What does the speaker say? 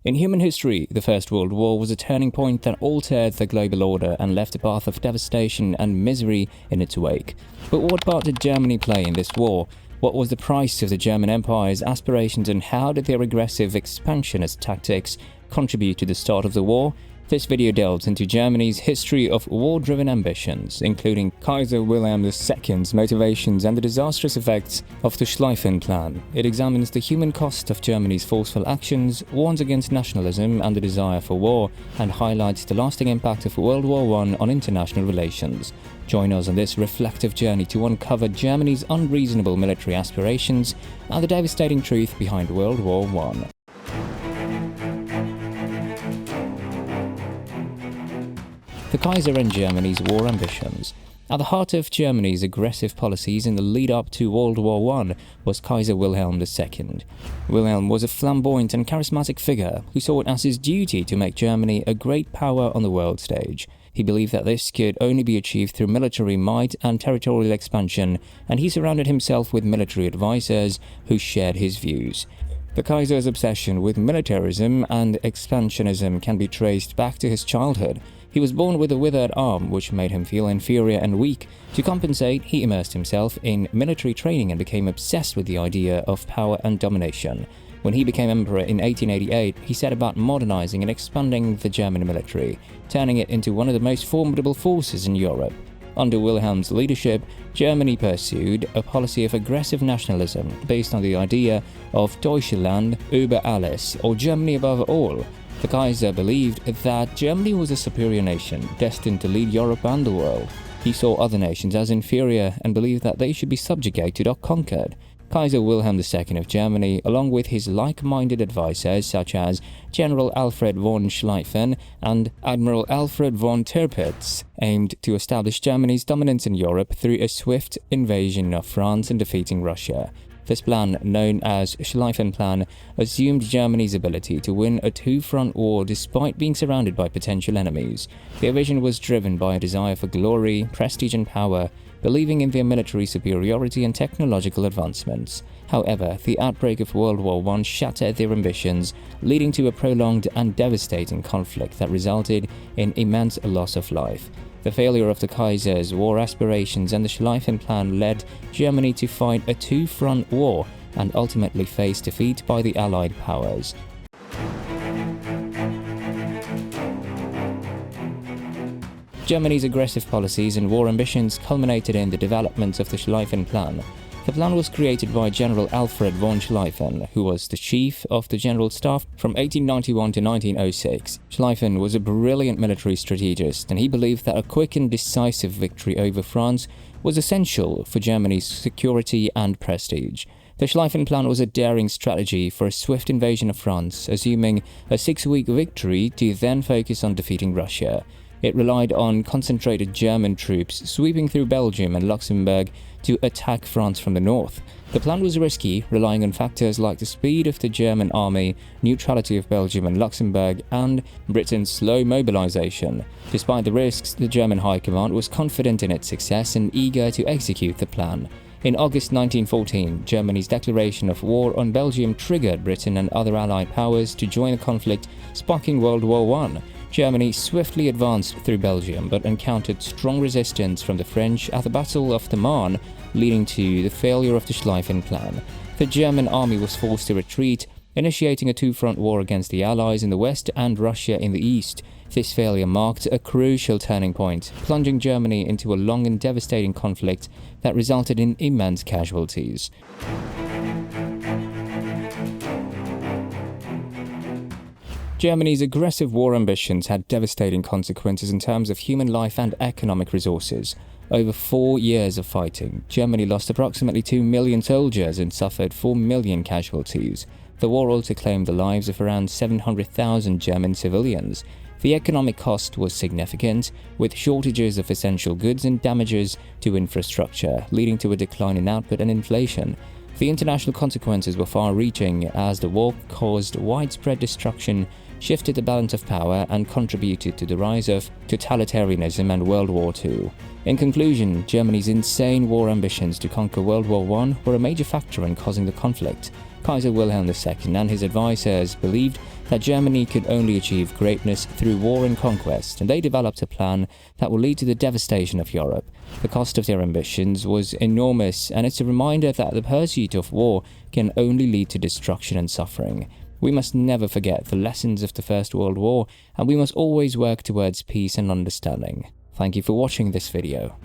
In human history, the First World War was a turning point that altered the global order and left a path of devastation and misery in its wake. But what part did Germany play in this war? What was the price of the German Empire's aspirations, and how did their aggressive expansionist tactics contribute to the start of the war? This video delves into Germany's history of war-driven ambitions, including Kaiser Wilhelm II's motivations and the disastrous effects of the Schlieffen Plan. It examines the human cost of Germany's forceful actions, warns against nationalism and the desire for war, and highlights the lasting impact of World War I on international relations. Join us on this reflective journey to uncover Germany's unreasonable military aspirations and the devastating truth behind World War I. The Kaiser and Germany's war ambitions. At the heart of Germany's aggressive policies in the lead-up to World War I was Kaiser Wilhelm II. Wilhelm was a flamboyant and charismatic figure who saw it as his duty to make Germany a great power on the world stage. He believed that this could only be achieved through military might and territorial expansion, and he surrounded himself with military advisors who shared his views. The Kaiser's obsession with militarism and expansionism can be traced back to his childhood. He was born with a withered arm, which made him feel inferior and weak. To compensate, he immersed himself in military training and became obsessed with the idea of power and domination. When he became emperor in 1888, he set about modernizing and expanding the German military, turning it into one of the most formidable forces in Europe. Under Wilhelm's leadership, Germany pursued a policy of aggressive nationalism based on the idea of Deutschland über alles, or Germany above all. The Kaiser believed that Germany was a superior nation, destined to lead Europe and the world. He saw other nations as inferior and believed that they should be subjugated or conquered. Kaiser Wilhelm II of Germany, along with his like-minded advisors such as General Alfred von Schlieffen and Admiral Alfred von Tirpitz, aimed to establish Germany's dominance in Europe through a swift invasion of France and defeating Russia. This plan, known as Schlieffen Plan, assumed Germany's ability to win a two-front war despite being surrounded by potential enemies. Their vision was driven by a desire for glory, prestige and power, believing in their military superiority and technological advancements. However, the outbreak of World War I shattered their ambitions, leading to a prolonged and devastating conflict that resulted in immense loss of life. The failure of the Kaiser's war aspirations and the Schlieffen Plan led Germany to fight a two-front war and ultimately face defeat by the Allied powers. Germany's aggressive policies and war ambitions culminated in the development of the Schlieffen Plan. The plan was created by General Alfred von Schlieffen, who was the chief of the General Staff from 1891 to 1906. Schlieffen was a brilliant military strategist, and he believed that a quick and decisive victory over France was essential for Germany's security and prestige. The Schlieffen Plan was a daring strategy for a swift invasion of France, assuming a 6-week victory to then focus on defeating Russia. It relied on concentrated German troops sweeping through Belgium and Luxembourg to attack France from the north. The plan was risky, relying on factors like the speed of the German army, neutrality of Belgium and Luxembourg, and Britain's slow mobilization. Despite the risks, the German High Command was confident in its success and eager to execute the plan. In August 1914, Germany's declaration of war on Belgium triggered Britain and other Allied powers to join the conflict, sparking World War I. Germany swiftly advanced through Belgium but encountered strong resistance from the French at the Battle of the Marne, leading to the failure of the Schlieffen Plan. The German army was forced to retreat, initiating a two-front war against the Allies in the west and Russia in the east. This failure marked a crucial turning point, plunging Germany into a long and devastating conflict that resulted in immense casualties. Germany's aggressive war ambitions had devastating consequences in terms of human life and economic resources. Over 4 years of fighting, Germany lost approximately 2 million soldiers and suffered 4 million casualties. The war also claimed the lives of around 700,000 German civilians. The economic cost was significant, with shortages of essential goods and damages to infrastructure, leading to a decline in output and inflation. The international consequences were far-reaching, as the war caused widespread destruction, shifted the balance of power, and contributed to the rise of totalitarianism and World War II. In conclusion, Germany's insane war ambitions to conquer World War I were a major factor in causing the conflict. Kaiser Wilhelm II and his advisors believed that Germany could only achieve greatness through war and conquest, and they developed a plan that will lead to the devastation of Europe. The cost of their ambitions was enormous, and it's a reminder that the pursuit of war can only lead to destruction and suffering. We must never forget the lessons of the First World War, and we must always work towards peace and understanding. Thank you for watching this video.